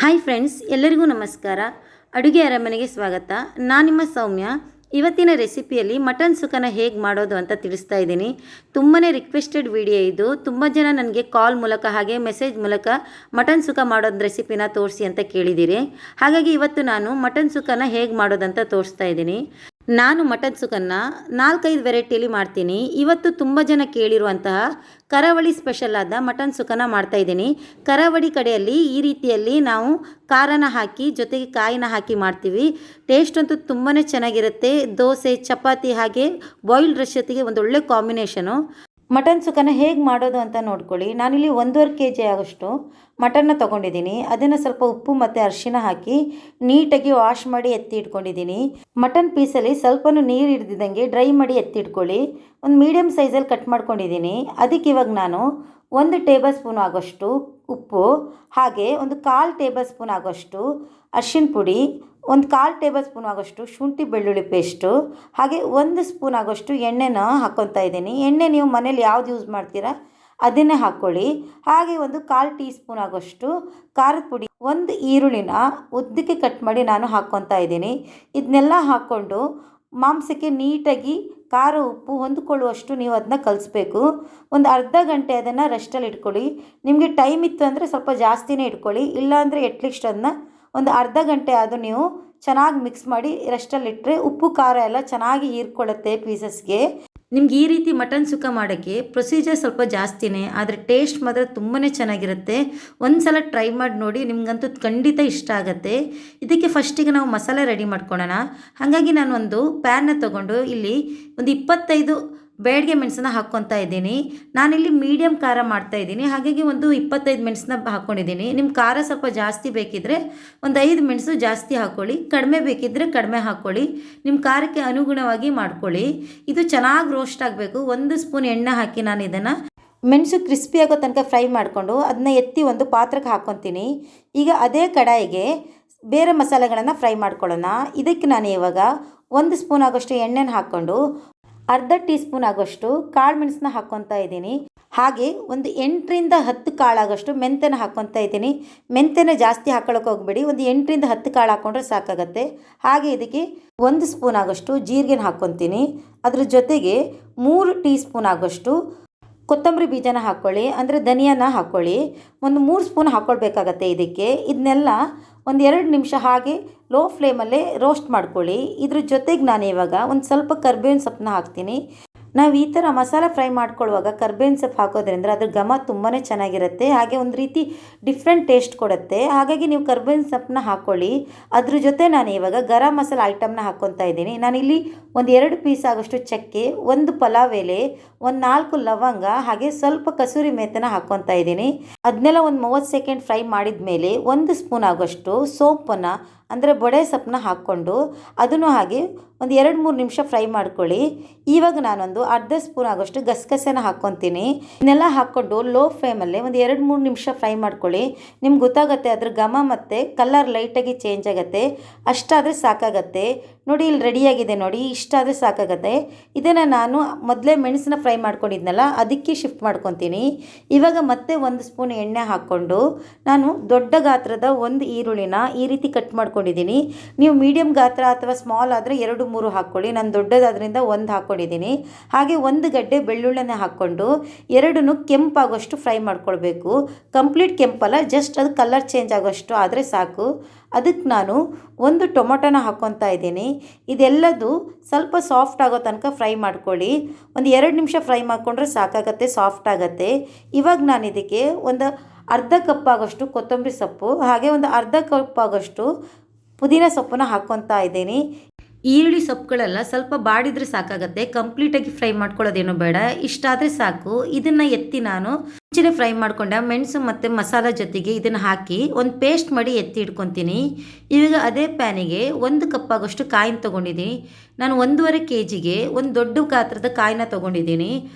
Hi friends, ಎಲ್ಲರಿಗೂ ನಮಸ್ಕಾರ. ಅಡುಗೆ ಅರಮನೆಗೆ ಸ್ವಾಗತ. ನಾನು ನಿಮ್ಮ ಸೌಮ್ಯ. ಇವತ್ತಿನ ರೆಸಿಪಿಯಲ್ಲಿ ಮಟನ್ ಸುಕ್ಕನ ಹೇಗೆ ಮಾಡೋದು ಅಂತ ತಿಳಿಸ್ತಾ ಇದ್ದೀನಿ. ತುಂಬಾ ರಿಕ್ವೆಸ್ಟೆಡ್ ವಿಡಿಯೋ ಇದು. ತುಂಬ ಜನ ನನಗೆ ಕಾಲ್ ಮೂಲಕ ಹಾಗೆ ಮೆಸೇಜ್ ಮೂಲಕ ಮಟನ್ ಸುಕ್ಕ ಮಾಡೋದು ರೆಸಿಪಿನ ತೋರಿಸಿ ಅಂತ ಕೇಳಿದ್ದೀರಿ. ಹಾಗಾಗಿ ಇವತ್ತು ನಾನು ಮಟನ್ ಸುಕ್ಕನ ಹೇಗೆ ಮಾಡೋದಂತ ತೋರಿಸ್ತಾ ಇದ್ದೀನಿ. ನಾನು ಮಟನ್ ಸುಕ್ಕನ್ನ 4-5 ವೆರೈಟಿಯಲ್ಲಿ ಮಾಡ್ತೀನಿ. ಇವತ್ತು ತುಂಬ ಜನ ಕೇಳಿರುವಂತಹ ಕರಾವಳಿ ಸ್ಪೆಷಲ್ ಆದ ಮಟನ್ ಸುಕ್ಕನ ಮಾಡ್ತಾಯಿದ್ದೀನಿ. ಕರಾವಳಿ ಕಡೆಯಲ್ಲಿ ಈ ರೀತಿಯಲ್ಲಿ ನಾವು ಖಾರನ ಹಾಕಿ ಜೊತೆಗೆ ಕಾಯಿನ ಹಾಕಿ ಮಾಡ್ತೀವಿ. ಟೇಸ್ಟ್ ಅಂತೂ ತುಂಬಾ ಚೆನ್ನಾಗಿರುತ್ತೆ. ದೋಸೆ, ಚಪಾತಿ ಹಾಗೆ ಬಾಯ್ಲ್ಡ್ ರೈಸ್ ಜೊತೆಗೆ ಒಂದು ಒಳ್ಳೆ ಕಾಂಬಿನೇಷನು. ಮಟನ್ ಸುಕ್ಕನ ಹೇಗೆ ಮಾಡೋದು ಅಂತ ನೋಡ್ಕೊಳ್ಳಿ. ನಾನಿಲ್ಲಿ 1.5 kg ಆಗೋಷ್ಟು ಮಟನ್ನ ತೊಗೊಂಡಿದ್ದೀನಿ. ಅದನ್ನು ಸ್ವಲ್ಪ ಉಪ್ಪು ಮತ್ತು ಅರಿಶಿನ ಹಾಕಿ ನೀಟಾಗಿ ವಾಶ್ ಮಾಡಿ ಎತ್ತಿ ಇಟ್ಕೊಂಡಿದ್ದೀನಿ. ಮಟನ್ ಪೀಸಲ್ಲಿ ಸ್ವಲ್ಪನೂ ನೀರು ಹಿಡ್ದಿದ್ದಂಗೆ ಡ್ರೈ ಮಾಡಿ ಎತ್ತಿ ಇಟ್ಕೊಳ್ಳಿ. ಒಂದು ಮೀಡಿಯಮ್ ಸೈಜಲ್ಲಿ ಕಟ್ ಮಾಡ್ಕೊಂಡಿದ್ದೀನಿ. ಅದಕ್ಕೆ ಇವಾಗ ನಾನು 1 ಟೇಬಲ್ ಸ್ಪೂನ್ ಆಗೋಷ್ಟು ಉಪ್ಪು, ಹಾಗೆ ಒಂದು 1/4 ಟೇಬಲ್ ಸ್ಪೂನ್ ಆಗೋಷ್ಟು ಅರಿಶಿನ ಪುಡಿ, ಒಂದು 1/4 ಟೇಬಲ್ ಸ್ಪೂನ್ ಆಗೋಷ್ಟು ಶುಂಠಿ ಬೆಳ್ಳುಳ್ಳಿ ಪೇಸ್ಟು, ಹಾಗೆ 1 ಸ್ಪೂನ್ ಆಗೋಷ್ಟು ಎಣ್ಣೆನ ಹಾಕ್ಕೊತಾ ಇದ್ದೀನಿ. ಎಣ್ಣೆ ನೀವು ಮನೇಲಿ ಯಾವ್ದು ಯೂಸ್ ಮಾಡ್ತೀರಾ ಅದನ್ನೇ ಹಾಕ್ಕೊಳ್ಳಿ. ಹಾಗೆ ಒಂದು 1/4 ಟೀ ಸ್ಪೂನ್ ಆಗೋಷ್ಟು ಖಾರದ ಪುಡಿ, ಒಂದು ಈರುಳ್ಳಿನ ಉದ್ದಕ್ಕೆ ಕಟ್ ಮಾಡಿ ನಾನು ಹಾಕ್ಕೊತಾ ಇದ್ದೀನಿ. ಇದನ್ನೆಲ್ಲ ಹಾಕ್ಕೊಂಡು ಮಾಂಸಕ್ಕೆ ನೀಟಾಗಿ ಖಾರ ಉಪ್ಪು ಹೊಂದ್ಕೊಳ್ಳುವಷ್ಟು ನೀವು ಅದನ್ನ ಕಲಿಸ್ಬೇಕು. ಒಂದು ಅರ್ಧ ಗಂಟೆ ಅದನ್ನು ರೆಸ್ಟಲ್ಲಿ ಇಟ್ಕೊಳ್ಳಿ. ನಿಮಗೆ ಟೈಮ್ ಇತ್ತು ಅಂದರೆ ಸ್ವಲ್ಪ ಜಾಸ್ತಿನೇ ಇಟ್ಕೊಳ್ಳಿ, ಇಲ್ಲಾಂದರೆ ಎಟ್ಲೀಸ್ಟ್ ಅದನ್ನ ಒಂದು ಅರ್ಧ ಗಂಟೆ ಆದರೂ ನೀವು ಚೆನ್ನಾಗಿ ಮಿಕ್ಸ್ ಮಾಡಿ ರೆಸ್ಟಲ್ಲಿಟ್ಟರೆ ಉಪ್ಪು ಖಾರ ಎಲ್ಲ ಚೆನ್ನಾಗಿ ಹೀರ್ಕೊಳ್ಳುತ್ತೆ ಪೀಸಸ್ಗೆ. ನಿಮ್ಗೆ ಈ ರೀತಿ ಮಟನ್ ಸುಕ್ಕ ಮಾಡೋಕ್ಕೆ ಪ್ರೊಸೀಜರ್ ಸ್ವಲ್ಪ ಜಾಸ್ತಿನೇ, ಆದರೆ ಟೇಸ್ಟ್ ಮಾತ್ರ ತುಂಬಾ ಚೆನ್ನಾಗಿರುತ್ತೆ. ಒಂದು ಸಲ ಟ್ರೈ ಮಾಡಿ ನೋಡಿ, ನಿಮ್ಗಂತೂ ಖಂಡಿತ ಇಷ್ಟ ಆಗುತ್ತೆ. ಇದಕ್ಕೆ ಫಸ್ಟಿಗೆ ನಾವು ಮಸಾಲೆ ರೆಡಿ ಮಾಡ್ಕೊಳ್ಳೋಣ. ಹಾಗಾಗಿ ನಾನು ಒಂದು ಪ್ಯಾನ್ನ ತೊಗೊಂಡು ಇಲ್ಲಿ ಒಂದು 25 ಬೇಡಿಗೆ ಮೆಣಸನ್ನ ಹಾಕ್ಕೊತಾ ಇದ್ದೀನಿ. ನಾನಿಲ್ಲಿ ಮೀಡಿಯಮ್ ಖಾರ ಮಾಡ್ತಾಯಿದ್ದೀನಿ, ಹಾಗಾಗಿ ಒಂದು 25 ಮೆಣಸನ್ನ ಹಾಕ್ಕೊಂಡಿದ್ದೀನಿ. ನಿಮ್ಮ ಖಾರ ಸ್ವಲ್ಪ ಜಾಸ್ತಿ ಬೇಕಿದ್ದರೆ ಒಂದು 5 ಮೆಣಸು ಜಾಸ್ತಿ ಹಾಕ್ಕೊಳ್ಳಿ, ಕಡಿಮೆ ಬೇಕಿದ್ದರೆ ಕಡಿಮೆ ಹಾಕ್ಕೊಳ್ಳಿ. ನಿಮ್ಮ ಖಾರಕ್ಕೆ ಅನುಗುಣವಾಗಿ ಮಾಡ್ಕೊಳ್ಳಿ. ಇದು ಚೆನ್ನಾಗಿ ರೋಸ್ಟ್ ಆಗಬೇಕು. 1 ಸ್ಪೂನ್ ಎಣ್ಣೆ ಹಾಕಿ ನಾನು ಇದನ್ನು ಮೆಣಸು ಕ್ರಿಸ್ಪಿ ಆಗೋ ತನಕ ಫ್ರೈ ಮಾಡಿಕೊಂಡು ಅದನ್ನ ಎತ್ತಿ ಒಂದು ಪಾತ್ರಕ್ಕೆ ಹಾಕ್ಕೊತೀನಿ. ಈಗ ಅದೇ ಕಡಾಯಿಗೆ ಬೇರೆ ಮಸಾಲೆಗಳನ್ನು ಫ್ರೈ ಮಾಡ್ಕೊಳ್ಳೋಣ. ಇದಕ್ಕೆ ನಾನು ಇವಾಗ 1 ಸ್ಪೂನ್ ಆಗೋಷ್ಟು ಎಣ್ಣೆನ ಹಾಕ್ಕೊಂಡು ಅರ್ಧ ಟೀ ಸ್ಪೂನ್ ಆಗೋಷ್ಟು ಕಾಳು ಮೆಣಸನ್ನ ಹಾಕ್ಕೊತಾ ಇದ್ದೀನಿ. ಹಾಗೆ ಒಂದು 8ರಿಂದ 10 ಕಾಳಾಗೋಷ್ಟು ಮೆಂತೆನ ಹಾಕ್ಕೊತಾ ಇದ್ದೀನಿ. ಮೆಂತೆನ ಜಾಸ್ತಿ ಹಾಕೊಳ್ಳೋಕೆ ಹೋಗ್ಬೇಡಿ, ಒಂದು 8ರಿಂದ 10 ಕಾಳು ಹಾಕ್ಕೊಂಡ್ರೆ ಸಾಕಾಗತ್ತೆ. ಹಾಗೆ ಇದಕ್ಕೆ 1 ಸ್ಪೂನ್ ಆಗೋಷ್ಟು ಜೀರಿಗೆನ ಹಾಕ್ಕೊತೀನಿ. ಅದ್ರ ಜೊತೆಗೆ 3 ಟೀ ಸ್ಪೂನ್ ಆಗೋಷ್ಟು ಕೊತ್ತಂಬರಿ ಬೀಜನ ಹಾಕ್ಕೊಳ್ಳಿ, ಅಂದರೆ ಧನಿಯಾನ ಹಾಕ್ಕೊಳ್ಳಿ. ಒಂದು 3 ಸ್ಪೂನ್ ಹಾಕ್ಕೊಳ್ಬೇಕಾಗತ್ತೆ ಇದಕ್ಕೆ. ಇದನ್ನೆಲ್ಲ ಒಂದು 2 ನಿಮಿಷ ಹಾಗೆ ಲೋ ಫ್ಲೇಮಲ್ಲೇ ರೋಸ್ಟ್ ಮಾಡ್ಕೊಳ್ಳಿ. ಇದ್ರ ಜೊತೆಗೆ ನಾನು ಇವಾಗ ಒಂದು ಸ್ವಲ್ಪ ಕರ್ಬೇವಿನ ಸೊಪ್ಪನ್ನ ಹಾಕ್ತೀನಿ. ನಾವು ಈ ಥರ ಮಸಾಲೆ ಫ್ರೈ ಮಾಡ್ಕೊಳ್ಳುವಾಗ ಕರ್ಬೇವಿನ ಸೊಪ್ಪು ಹಾಕೋದ್ರಿಂದ ಅದ್ರ ಘಮ ತುಂಬಾ ಚೆನ್ನಾಗಿರುತ್ತೆ, ಹಾಗೆ ಒಂದು ರೀತಿ ಡಿಫ್ರೆಂಟ್ ಟೇಸ್ಟ್ ಕೊಡುತ್ತೆ. ಹಾಗಾಗಿ ನೀವು ಕರ್ಬೇವಿನ ಸೊಪ್ಪನ್ನ ಹಾಕ್ಕೊಳ್ಳಿ. ಅದ್ರ ಜೊತೆ ನಾನು ಇವಾಗ ಗರಂ ಮಸಾಲೆ ಐಟಮ್ನ ಹಾಕ್ಕೊತಾ ಇದ್ದೀನಿ. ನಾನಿಲ್ಲಿ ಒಂದು 2 ಪೀಸ್ ಆಗೋಷ್ಟು ಚಕ್ಕೆ, 1 ಪಲಾವ್ ಎಲೆ, ಒಂದು 4 ಲವಂಗ, ಹಾಗೆ ಸ್ವಲ್ಪ ಕಸೂರಿ ಮೇಥಿನ ಹಾಕ್ಕೊತಾ ಇದ್ದೀನಿ. ಅದನ್ನೆಲ್ಲ ಒಂದು 30 ಸೆಕೆಂಡ್ ಫ್ರೈ ಮಾಡಿದ ಮೇಲೆ 1 ಸ್ಪೂನ್ ಆಗೋಷ್ಟು ಸೋಂಪನ್ನು ಅಂದರೆ ಬೊಡೆ ಸೊಪ್ಪನ್ನ ಹಾಕ್ಕೊಂಡು ಅದನ್ನು ಹಾಗೆ ಒಂದು 2-3 ನಿಮಿಷ ಫ್ರೈ ಮಾಡ್ಕೊಳ್ಳಿ. ಇವಾಗ ನಾನೊಂದು ಅರ್ಧ ಸ್ಪೂನ್ ಆಗೋಷ್ಟು ಗಸಗಸೆನ ಹಾಕ್ಕೊತೀನಿ. ಇದನ್ನೆಲ್ಲ ಹಾಕ್ಕೊಂಡು ಲೋ ಫ್ಲೇಮಲ್ಲೇ ಒಂದು 2-3 ನಿಮಿಷ ಫ್ರೈ ಮಾಡ್ಕೊಳ್ಳಿ. ನಿಮ್ಗೆ ಗೊತ್ತಾಗುತ್ತೆ ಅದ್ರ ಘಮ ಮತ್ತು ಕಲರ್ ಲೈಟಾಗಿ ಚೇಂಜ್ ಆಗುತ್ತೆ. ಅಷ್ಟಾದರೆ ಸಾಕಾಗತ್ತೆ. ನೋಡಿ, ಇಲ್ಲಿ ರೆಡಿಯಾಗಿದೆ ನೋಡಿ, ಇಷ್ಟಾದರೆ ಸಾಕಾಗತ್ತೆ. ಇದನ್ನು ನಾನು ಮೊದಲೇ ಮೆಣಸನ್ನ ಫ್ರೈ ಮಾಡ್ಕೊಂಡಿದ್ನಲ್ಲ ಅದಕ್ಕೆ ಶಿಫ್ಟ್ ಮಾಡ್ಕೊತೀನಿ. ಇವಾಗ ಮತ್ತೆ 1 ಸ್ಪೂನ್ ಎಣ್ಣೆ ಹಾಕ್ಕೊಂಡು ನಾನು ದೊಡ್ಡ ಗಾತ್ರದ 1 ಈರುಳ್ಳಿನ ಈ ರೀತಿ ಕಟ್ ಮಾಡ್ಕೊಂಡಿದ್ದೀನಿ. ನೀವು ಮೀಡಿಯಮ್ ಗಾತ್ರ ಅಥವಾ ಸ್ಮಾಲ್ ಆದರೆ 2-3 ಹಾಕ್ಕೊಳ್ಳಿ. ನಾನು ದೊಡ್ಡದಾದ್ರಿಂದ 1 ಹಾಕ್ಕೊಂಡಿದ್ದೀನಿ. ಹಾಗೆ 1 ಗಡ್ಡೆ ಬೆಳ್ಳುಳ್ಳಿನ ಹಾಕ್ಕೊಂಡು ಎರಡನ್ನೂ ಕೆಂಪಾಗೋಷ್ಟು ಫ್ರೈ ಮಾಡ್ಕೊಳ್ಬೇಕು. ಕಂಪ್ಲೀಟ್ ಕೆಂಪಲ್ಲ, ಜಸ್ಟ್ ಅದು ಕಲರ್ ಚೇಂಜ್ ಆಗೋಷ್ಟು ಆದರೆ ಸಾಕು. ಅದಕ್ಕೆ ನಾನು 1 ಟೊಮೊಟೊನ ಹಾಕ್ಕೊತಾ ಇದ್ದೀನಿ. ಇದೆಲ್ಲದು ಸ್ವಲ್ಪ ಸಾಫ್ಟ್ ಆಗೋ ತನಕ ಫ್ರೈ ಮಾಡ್ಕೊಳ್ಳಿ. ಒಂದು 2 ನಿಮಿಷ ಫ್ರೈ ಮಾಡಿಕೊಂಡ್ರೆ ಸಾಕಾಗತ್ತೆ, ಸಾಫ್ಟ್ ಆಗುತ್ತೆ. ಇವಾಗ ನಾನು ಇದಕ್ಕೆ ಒಂದು ಅರ್ಧ ಕಪ್ ಆಗೋಷ್ಟು ಕೊತ್ತಂಬರಿ ಸೊಪ್ಪು, ಹಾಗೆ ಒಂದು ಅರ್ಧ ಕಪ್ ಆಗೋಷ್ಟು ಪುದೀನ ಸೊಪ್ಪನ್ನ ಹಾಕ್ಕೊತಾ ಇದ್ದೀನಿ. ಈರುಳ್ಳಿ ಸೊಪ್ಪುಗಳೆಲ್ಲ ಸ್ವಲ್ಪ ಬಾಡಿದ್ರೆ ಸಾಕಾಗತ್ತೆ, ಕಂಪ್ಲೀಟಾಗಿ ಫ್ರೈ ಮಾಡ್ಕೊಳ್ಳೋದೇನು ಬೇಡ, ಇಷ್ಟಾದರೆ ಸಾಕು. ಇದನ್ನು ಎತ್ತಿ ನಾನು ಮುಂಚೆನೇ ಫ್ರೈ ಮಾಡ್ಕೊಂಡ ಮೆಣಸು ಮತ್ತು ಮಸಾಲ ಜೊತೆಗೆ ಇದನ್ನು ಹಾಕಿ ಒಂದು ಪೇಸ್ಟ್ ಮಾಡಿ ಎತ್ತಿ ಇಟ್ಕೊತೀನಿ. ಇವಾಗ ಅದೇ ಪ್ಯಾನಿಗೆ 1 ಕಪ್ ಆಗೋಷ್ಟು ಕಾಯಿನ ತೊಗೊಂಡಿದ್ದೀನಿ. ನಾನು 1.5 kgಗೆ ಒಂದು ದೊಡ್ಡ ಗಾತ್ರದ ಕಾಯಿನ ತೊಗೊಂಡಿದ್ದೀನಿ.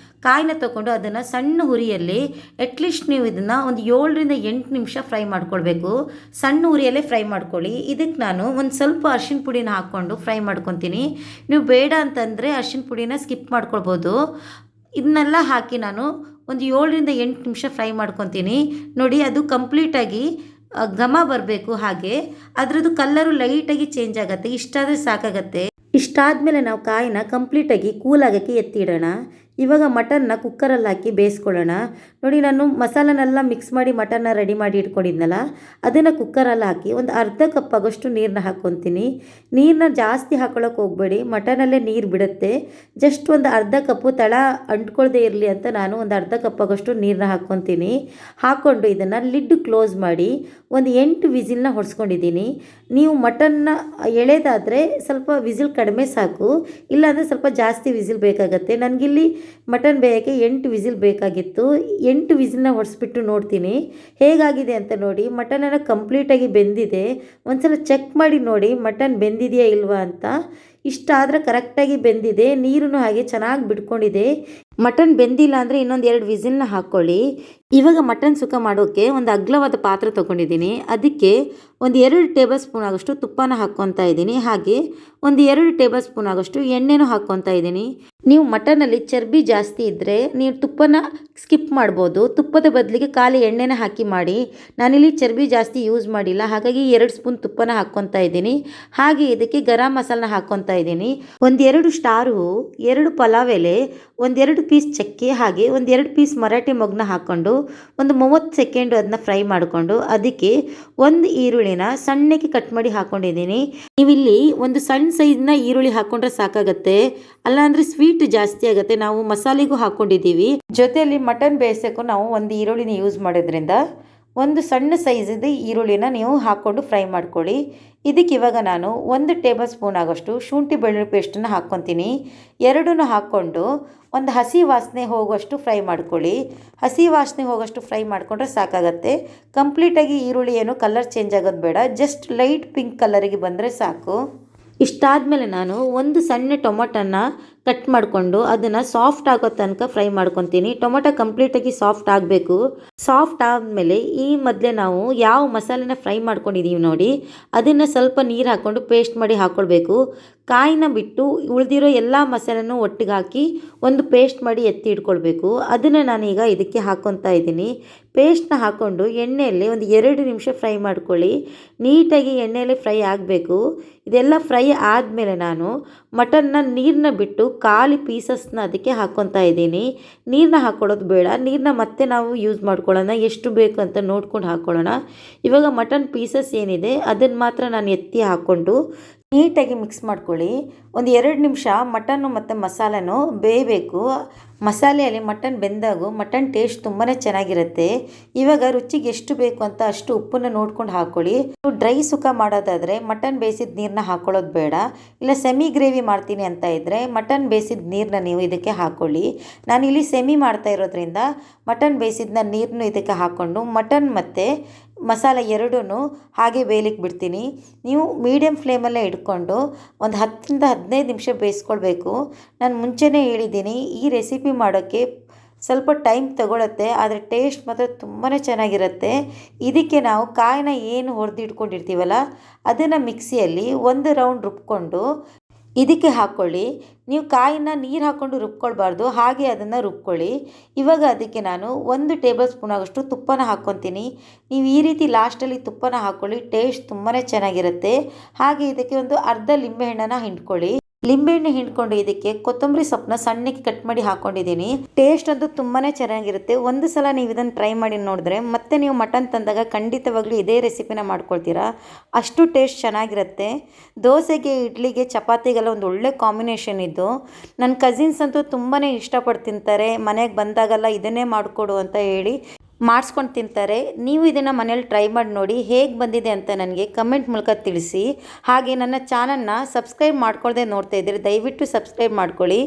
ಕಾಯಿನ ತೊಗೊಂಡು ಅದನ್ನು ಸಣ್ಣ ಹುರಿಯಲ್ಲಿ ಅಟ್ಲೀಸ್ಟ್ ನೀವು ಇದನ್ನು ಒಂದು 7ರಿಂದ 8 ನಿಮಿಷ ಫ್ರೈ ಮಾಡ್ಕೊಳ್ಬೇಕು. ಸಣ್ಣ ಹುರಿಯಲ್ಲೇ ಫ್ರೈ ಮಾಡ್ಕೊಳ್ಳಿ. ಇದಕ್ಕೆ ನಾನು ಒಂದು ಸ್ವಲ್ಪ ಅರಿಶಿನ ಪುಡಿನ ಹಾಕ್ಕೊಂಡು ಫ್ರೈ ಮಾಡ್ಕೊತೀನಿ. ನೀವು ಬೇಡ ಅಂತಂದರೆ ಅರಿಶಿನ ಪುಡಿನ ಸ್ಕಿಪ್ ಮಾಡ್ಕೊಳ್ಬೋದು. ಇದನ್ನೆಲ್ಲ ಹಾಕಿ ನಾನು ಒಂದು 7ರಿಂದ 8 ನಿಮಿಷ ಫ್ರೈ ಮಾಡ್ಕೊತೀನಿ. ನೋಡಿ, ಅದು ಕಂಪ್ಲೀಟಾಗಿ ಘಮ ಬರಬೇಕು. ಹಾಗೆ ಅದರದ್ದು ಕಲ್ಲರು ಲೈಟಾಗಿ ಚೇಂಜ್ ಆಗುತ್ತೆ. ಇಷ್ಟಾದರೆ ಸಾಕಾಗತ್ತೆ. ಇಷ್ಟಾದಮೇಲೆ ನಾವು ಕಾಯಿನ ಕಂಪ್ಲೀಟಾಗಿ ಕೂಲಾಗೋಕ್ಕೆ ಎತ್ತಿಡೋಣ. ಇವಾಗ ಮಟನ್ನ ಕುಕ್ಕರಲ್ಲಿ ಹಾಕಿ ಬೇಯಿಸ್ಕೊಳ್ಳೋಣ. ನೋಡಿ, ನಾನು ಮಸಾಲನೆಲ್ಲ ಮಿಕ್ಸ್ ಮಾಡಿ ಮಟನ್ನ ರೆಡಿ ಮಾಡಿ ಇಟ್ಕೊಂಡಿದ್ನಲ್ಲ, ಅದನ್ನು ಕುಕ್ಕರಲ್ಲಿ ಹಾಕಿ ಒಂದು ಅರ್ಧ ಕಪ್ ಆಗೋಷ್ಟು ನೀರನ್ನ ಹಾಕ್ಕೊತೀನಿ. ನೀರನ್ನ ಜಾಸ್ತಿ ಹಾಕೊಳ್ಳೋಕೆ ಹೋಗಬೇಡಿ, ಮಟನಲ್ಲೇ ನೀರು ಬಿಡುತ್ತೆ. ಜಸ್ಟ್ ಒಂದು ಅರ್ಧ ಕಪ್ಪು ತಳ ಅಂಟ್ಕೊಳ್ಳದೆ ಇರಲಿ ಅಂತ ನಾನು ಒಂದು ಅರ್ಧ ಕಪ್ ಆಗೋಷ್ಟು ನೀರನ್ನ ಹಾಕ್ಕೊತೀನಿ. ಹಾಕ್ಕೊಂಡು ಇದನ್ನು ಲಿಡ್ ಕ್ಲೋಸ್ ಮಾಡಿ ಒಂದು 8 ವಿಸಿಲ್ನ ಹೊಡ್ಸ್ಕೊಂಡಿದ್ದೀನಿ. ನೀವು ಮಟನ್ನ ಎಳೆದಾದರೆ ಸ್ವಲ್ಪ ವಿಸಿಲ್ ಕಡಿಮೆ ಸಾಕು, ಇಲ್ಲಾಂದರೆ ಸ್ವಲ್ಪ ಜಾಸ್ತಿ ವಿಸಿಲ್ ಬೇಕಾಗತ್ತೆ. ನನಗಿಲ್ಲಿ ಮಟನ್ ಬೇಯೋಕ್ಕೆ 8 ವಿಸಿಲ್ ಬೇಕಾಗಿತ್ತು. 8 ವಿಸಿಲ್ನ ಹೊಡೆಸ್ಬಿಟ್ಟು ನೋಡ್ತೀನಿ ಹೇಗಾಗಿದೆ ಅಂತ. ನೋಡಿ, ಮಟನನ್ನು ಕಂಪ್ಲೀಟಾಗಿ ಬೆಂದಿದೆ. ಒಂದ್ಸಲ ಚೆಕ್ ಮಾಡಿ ನೋಡಿ ಮಟನ್ ಬೆಂದಿದೆಯಾ ಇಲ್ವಾ ಅಂತ. ಇಷ್ಟಾದರೆ ಕರೆಕ್ಟಾಗಿ ಬೆಂದಿದೆ. ನೀರನ್ನು ಹಾಗೆ ಚೆನ್ನಾಗಿ ಬಿಟ್ಕೊಂಡಿದೆ. ಮಟನ್ ಬೆಂದಿಲ್ಲ ಅಂದರೆ ಇನ್ನೊಂದು 2 ವಿಸಿಲ್ನ ಹಾಕ್ಕೊಳ್ಳಿ. ಇವಾಗ ಮಟನ್ ಸುಕ್ಕ ಮಾಡೋಕ್ಕೆ ಒಂದು ಅಗಲವಾದ ಪಾತ್ರೆ ತೊಗೊಂಡಿದ್ದೀನಿ. ಅದಕ್ಕೆ ಒಂದು 2 ಟೇಬಲ್ ಸ್ಪೂನ್ ಆಗೋಷ್ಟು ತುಪ್ಪನ ಹಾಕ್ಕೊತಾ ಇದ್ದೀನಿ. ಹಾಗೆ ಒಂದು 2 ಟೇಬಲ್ ಸ್ಪೂನ್ ಆಗೋಷ್ಟು ಎಣ್ಣೆನೂ ಹಾಕ್ಕೊತಾ ಇದ್ದೀನಿ. ನೀವು ಮಟನಲ್ಲಿ ಚರ್ಬಿ ಜಾಸ್ತಿ ಇದ್ದರೆ ನೀವು ತುಪ್ಪನ ಸ್ಕಿಪ್ ಮಾಡ್ಬೋದು. ತುಪ್ಪದ ಬದಲಿಗೆ ಖಾಲಿ ಎಣ್ಣೆನ ಹಾಕಿ ಮಾಡಿ. ನಾನಿಲ್ಲಿ ಚರ್ಬಿ ಜಾಸ್ತಿ ಯೂಸ್ ಮಾಡಿಲ್ಲ, ಹಾಗಾಗಿ 2 ಸ್ಪೂನ್ ತುಪ್ಪನ ಹಾಕ್ಕೊತಾ ಇದ್ದೀನಿ. ಹಾಗೆ ಇದಕ್ಕೆ ಗರಂ ಮಸಾಲನ ಹಾಕ್ಕೊತಾ ಇದ್ದೀನಿ. ಒಂದು 2 ಸ್ಟಾರ್ ಹೂವು, 2 ಪಲಾವ್ ಎಲೆ, ಒಂದು 2 ಪೀಸ್ ಚಕ್ಕೆ, ಹಾಗೆ ಒಂದು 2 ಪೀಸ್ ಮರಾಠಿ ಮೊಗ್ಗನ್ನ ಹಾಕ್ಕೊಂಡು ಒಂದು 30 ಸೆಕೆಂಡು ಅದನ್ನ ಫ್ರೈ ಮಾಡಿಕೊಂಡು ಅದಕ್ಕೆ ಒಂದು ಈರುಳ್ಳಿನ ಸಣ್ಣಕ್ಕೆ ಕಟ್ ಮಾಡಿ ಹಾಕ್ಕೊಂಡಿದ್ದೀನಿ. ನೀವಿಲ್ಲಿ ಒಂದು ಸಣ್ಣ ಸೈಜ್ನ ಈರುಳ್ಳಿ ಹಾಕ್ಕೊಂಡ್ರೆ ಸಾಕಾಗತ್ತೆ, ಅಲ್ಲಾಂದರೆ ಸ್ವೀಟ್ ಜಾಸ್ತಿ ಆಗುತ್ತೆ. ನಾವು ಮಸಾಲೆಗೂ ಹಾಕ್ಕೊಂಡಿದ್ದೀವಿ, ಜೊತೆಯಲ್ಲಿ ಮಟನ್ ಬೇಯಿಸೋಕ್ಕೂ ನಾವು ಒಂದು ಈರುಳ್ಳಿನ ಯೂಸ್ ಮಾಡೋದ್ರಿಂದ ಒಂದು ಸಣ್ಣ ಸೈಜಿದ್ದು ಈರುಳ್ಳಿನ ನೀವು ಹಾಕ್ಕೊಂಡು ಫ್ರೈ ಮಾಡ್ಕೊಳ್ಳಿ. ಇದಕ್ಕೆ ಇವಾಗ ನಾನು 1 ಟೇಬಲ್ ಸ್ಪೂನ್ ಆಗೋಷ್ಟು ಶುಂಠಿ ಬೆಳ್ಳುಳ್ಳಿ ಪೇಸ್ಟನ್ನು ಹಾಕ್ಕೊತೀನಿ. ಎರಡನ್ನೂ ಹಾಕ್ಕೊಂಡು ಒಂದು ಹಸಿ ವಾಸನೆ ಹೋಗೋಷ್ಟು ಫ್ರೈ ಮಾಡ್ಕೊಳ್ಳಿ. ಹಸಿ ವಾಸನೆ ಹೋಗೋಷ್ಟು ಫ್ರೈ ಮಾಡಿಕೊಂಡ್ರೆ ಸಾಕಾಗತ್ತೆ. ಕಂಪ್ಲೀಟಾಗಿ ಈರುಳ್ಳಿ ಏನು ಕಲರ್ ಚೇಂಜ್ ಆಗೋದು ಬೇಡ, ಜಸ್ಟ್ ಲೈಟ್ ಪಿಂಕ್ ಕಲರಿಗೆ ಬಂದರೆ ಸಾಕು. ಇಷ್ಟಾದಮೇಲೆ ನಾನು ಒಂದು ಸಣ್ಣ ಟೊಮೊಟೊನ ಕಟ್ ಮಾಡಿಕೊಂಡು ಅದನ್ನು ಸಾಫ್ಟ್ ಆಗೋ ತನಕ ಫ್ರೈ ಮಾಡ್ಕೊತೀನಿ. ಟೊಮೊಟೊ ಕಂಪ್ಲೀಟಾಗಿ ಸಾಫ್ಟ್ ಆಗಬೇಕು. ಸಾಫ್ಟ್ ಆದಮೇಲೆ ಈ ಮೊದಲೇ ನಾವು ಯಾವ ಮಸಾಲೆನ ಫ್ರೈ ಮಾಡ್ಕೊಂಡಿದ್ದೀವಿ ನೋಡಿ, ಅದನ್ನು ಸ್ವಲ್ಪ ನೀರು ಹಾಕ್ಕೊಂಡು ಪೇಸ್ಟ್ ಮಾಡಿ ಹಾಕ್ಕೊಳ್ಬೇಕು. ಕಾಯಿನ ಬಿಟ್ಟು ಉಳಿದಿರೋ ಎಲ್ಲ ಮಸಾಲೆನೂ ಒಟ್ಟಿಗೆ ಹಾಕಿ ಒಂದು ಪೇಸ್ಟ್ ಮಾಡಿ ಎತ್ತಿ ಇಟ್ಕೊಳ್ಬೇಕು. ಅದನ್ನು ನಾನೀಗ ಇದಕ್ಕೆ ಹಾಕ್ಕೊತಾ ಇದ್ದೀನಿ. ಪೇಸ್ಟ್ನ ಹಾಕ್ಕೊಂಡು ಎಣ್ಣೆಯಲ್ಲಿ ಒಂದು 2 ನಿಮಿಷ ಫ್ರೈ ಮಾಡ್ಕೊಳ್ಳಿ. ನೀಟಾಗಿ ಎಣ್ಣೆಯಲ್ಲಿ ಫ್ರೈ ಆಗಬೇಕು. ಇದೆಲ್ಲ ಫ್ರೈ ಆದಮೇಲೆ ನಾನು ಮಟನ್ನ ನೀರನ್ನ ಬಿಟ್ಟು ಖಾಲಿ ಪೀಸಸ್ನ ಅದಕ್ಕೆ ಹಾಕ್ಕೊತಾ ಇದ್ದೀನಿ. ನೀರನ್ನ ಹಾಕ್ಕೊಳ್ಳೋದು ಬೇಡ, ನೀರನ್ನ ಮತ್ತೆ ನಾವು ಯೂಸ್ ಮಾಡ್ಕೊಳ್ಳೋಣ, ಎಷ್ಟು ಬೇಕು ಅಂತ ನೋಡ್ಕೊಂಡು ಹಾಕ್ಕೊಳ್ಳೋಣ. ಇವಾಗ ಮಟನ್ ಪೀಸಸ್ ಏನಿದೆ ಅದನ್ನು ಮಾತ್ರ ನಾನು ಎತ್ತಿ ಹಾಕ್ಕೊಂಡು ನೀಟಾಗಿ ಮಿಕ್ಸ್ ಮಾಡ್ಕೊಳ್ಳಿ. ಒಂದು 2 ನಿಮಿಷ ಮಟನ್ನು ಮತ್ತು ಮಸಾಲೆನೂ ಬೇಯಬೇಕು. ಮಸಾಲೆಯಲ್ಲಿ ಮಟನ್ ಬೆಂದಾಗೂ ಮಟನ್ ಟೇಸ್ಟ್ ತುಂಬಾ ಚೆನ್ನಾಗಿರುತ್ತೆ. ಇವಾಗ ರುಚಿಗೆ ಎಷ್ಟು ಬೇಕು ಅಂತ ಅಷ್ಟು ಉಪ್ಪನ್ನು ನೋಡ್ಕೊಂಡು ಹಾಕ್ಕೊಳ್ಳಿ. ನೀವು ಡ್ರೈ ಸುಕ್ಕ ಮಾಡೋದಾದರೆ ಮಟನ್ ಬೇಯಿಸಿದ ನೀರನ್ನ ಹಾಕ್ಕೊಳ್ಳೋದು ಬೇಡ. ಇಲ್ಲ ಸೆಮಿ ಗ್ರೇವಿ ಮಾಡ್ತೀನಿ ಅಂತ ಇದ್ದರೆ ಮಟನ್ ಬೇಯಿಸಿದ ನೀರನ್ನ ನೀವು ಇದಕ್ಕೆ ಹಾಕ್ಕೊಳ್ಳಿ. ನಾನಿಲ್ಲಿ ಸೆಮಿ ಮಾಡ್ತಾ ಇರೋದ್ರಿಂದ ಮಟನ್ ಬೇಯಿಸಿದ ನೀರನ್ನು ಇದಕ್ಕೆ ಹಾಕ್ಕೊಂಡು ಮಟನ್ ಮತ್ತು ಮಸಾಲೆ ಎರಡೂ ಹಾಗೆ ಬೇಯಲಿಕ್ಕೆ ಬಿಡ್ತೀನಿ. ನೀವು ಮೀಡಿಯಮ್ ಫ್ಲೇಮಲ್ಲೇ ಇಟ್ಕೊಂಡು ಒಂದು 10 ರಿಂದ 15 ನಿಮಿಷ ಬೇಯಿಸ್ಕೊಳ್ಬೇಕು. ನಾನು ಮುಂಚೆನೇ ಹೇಳಿದ್ದೀನಿ, ಈ ರೆಸಿಪಿ ಮಾಡೋಕ್ಕೆ ಸ್ವಲ್ಪ ಟೈಮ್ ತಗೊಳುತ್ತೆ, ಆದರೆ ಟೇಸ್ಟ್ ಮಾತ್ರ ತುಂಬಾ ಚೆನ್ನಾಗಿರುತ್ತೆ. ಇದಕ್ಕೆ ನಾವು ಕಾಯಿನ ಏನು ಹೊಡೆದಿಟ್ಕೊಂಡಿರ್ತೀವಲ್ಲ ಅದನ್ನು ಮಿಕ್ಸಿಯಲ್ಲಿ 1 ರೌಂಡ್ ರುಬ್ಕೊಂಡು ಇದಕ್ಕೆ ಹಾಕ್ಕೊಳ್ಳಿ. ನೀವು ಕಾಯಿನ ನೀರು ಹಾಕ್ಕೊಂಡು ರುಬ್ಕೊಳ್ಬಾರ್ದು, ಹಾಗೆ ಅದನ್ನು ರುಬ್ಕೊಳ್ಳಿ. ಇವಾಗ ಅದಕ್ಕೆ ನಾನು 1 ಟೇಬಲ್ ಸ್ಪೂನ್ ಆಗೋಷ್ಟು ತುಪ್ಪನ ಹಾಕ್ಕೊತೀನಿ. ನೀವು ಈ ರೀತಿ ಲಾಸ್ಟಲ್ಲಿ ತುಪ್ಪನ ಹಾಕ್ಕೊಳ್ಳಿ, ಟೇಸ್ಟ್ ತುಂಬಾ ಚೆನ್ನಾಗಿರುತ್ತೆ. ಹಾಗೆ ಇದಕ್ಕೆ ಒಂದು ಅರ್ಧ ಲಿಂಬೆಹಣ್ಣನ್ನು ಹಿಂಡ್ಕೊಳ್ಳಿ. ಲಿಂಬೆಹಣ್ಣು ಹಿಂಡ್ಕೊಂಡು ಇದಕ್ಕೆ ಕೊತ್ತಂಬರಿ ಸೊಪ್ಪನ್ನ ಸಣ್ಣಕ್ಕೆ ಕಟ್ ಮಾಡಿ ಹಾಕ್ಕೊಂಡಿದ್ದೀನಿ. ಟೇಸ್ಟ್ ಅಂತೂ ತುಂಬಾ ಚೆನ್ನಾಗಿರುತ್ತೆ. ಒಂದು ಸಲ ನೀವು ಇದನ್ನು ಟ್ರೈ ಮಾಡಿ ನೋಡಿದ್ರೆ ಮತ್ತೆ ನೀವು ಮಟನ್ ತಂದಾಗ ಖಂಡಿತವಾಗ್ಲೂ ಇದೇ ರೆಸಿಪಿನ ಮಾಡ್ಕೊಳ್ತೀರಾ, ಅಷ್ಟು ಟೇಸ್ಟ್ ಚೆನ್ನಾಗಿರುತ್ತೆ. ದೋಸೆಗೆ, ಇಡ್ಲಿಗೆ, ಚಪಾತಿಗೆಲ್ಲ ಒಂದು ಒಳ್ಳೆ ಕಾಂಬಿನೇಷನ್ ಇದ್ದು. ನನ್ನ ಕಸಿನ್ಸ್ ಅಂತೂ ತುಂಬಾ ಇಷ್ಟಪಟ್ಟು ತಿಂತಾರೆ. ಮನೆಗೆ ಬಂದಾಗೆಲ್ಲ ಇದನ್ನೇ ಮಾಡಿಕೊಡು ಅಂತ ಹೇಳಿ ಮಾಡಿಸ್ಕೊಂಡು ತಿಂತಾರೆ. ನೀವು ಇದನ್ನು ಮನೇಲಿ ಟ್ರೈ ಮಾಡಿ ನೋಡಿ, ಹೇಗೆ ಬಂದಿದೆ ಅಂತ ನನಗೆ ಕಮೆಂಟ್ ಮೂಲಕ ತಿಳಿಸಿ. ಹಾಗೆ ನನ್ನ ಚಾನಲ್ನ ಸಬ್ಸ್ಕ್ರೈಬ್ ಮಾಡ್ಕೊಳ್ಳದೆ ನೋಡ್ತಾ ಇದ್ದೀರಿ, ದಯವಿಟ್ಟು ಸಬ್ಸ್ಕ್ರೈಬ್ ಮಾಡ್ಕೊಳ್ಳಿ.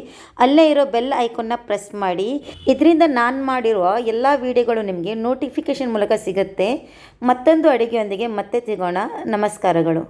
ಅಲ್ಲೇ ಇರೋ ಬೆಲ್ ಐಕಾನ್ನ ಪ್ರೆಸ್ ಮಾಡಿ. ಇದರಿಂದ ನಾನು ಮಾಡಿರುವ ಎಲ್ಲ ವೀಡಿಯೋಗಳು ನಿಮಗೆ ನೋಟಿಫಿಕೇಷನ್ ಮೂಲಕ ಸಿಗುತ್ತೆ. ಮತ್ತೊಂದು ಅಡುಗೆಯೊಂದಿಗೆ ಮತ್ತೆ ಸಿಗೋಣ. ನಮಸ್ಕಾರಗಳು.